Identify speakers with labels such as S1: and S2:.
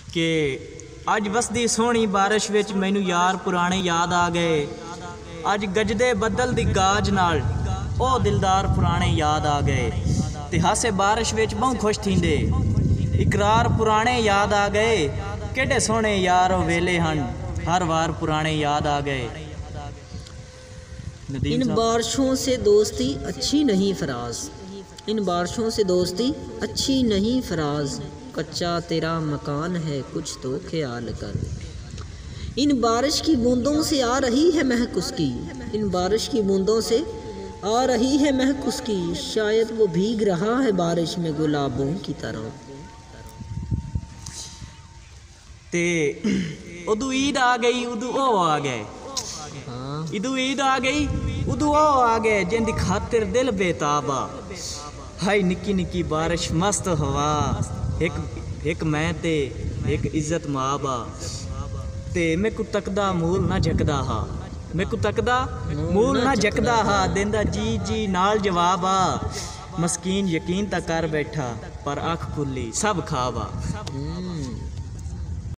S1: कि अज वसदी सोहनी बारिश विच मैनू यार पुराने याद आ गए। अज गजदे बदल दी गाज नाल ओ दिलदार पुराने याद आ गए। ते हासे बारिश विच बहु खुश थींदे, इकरार पुराने याद आ गए। केडे सोहने यार ओ वेले हन, हर वार पुराने याद आ गए।
S2: इन बारिशों से दोस्ती अच्छी नहीं फराज, इन बारिशों से दोस्ती अच्छी नहीं फराज। कच्चा तेरा मकान है कुछ तो ख्याल कर। इन बारिश की बूंदों से आ रही है महक उसकी, इन बारिश की बूंदों से आ रही है महक उसकी। शायद वो भीग रहा है बारिश में गुलाबों की तरह।
S1: ते उदू ईद आ गई, उदू ओ आ गए। इदू ईद आ गई, उदू ओ आ गए। जिंदी खातिर दिल बेताबा, हाय निक्की निक्की बारिश मस्त हवा। एक मैं ते एक इज्जत माँ बा। ते मैं को तकदा मूल ना झकदा हा, मैं को तकदा मूल ना झकदा हा। देंदा जी जी नाल जवाब आ। मस्कीन यकीन ता कर बैठा, पर अख खुली सब खावा।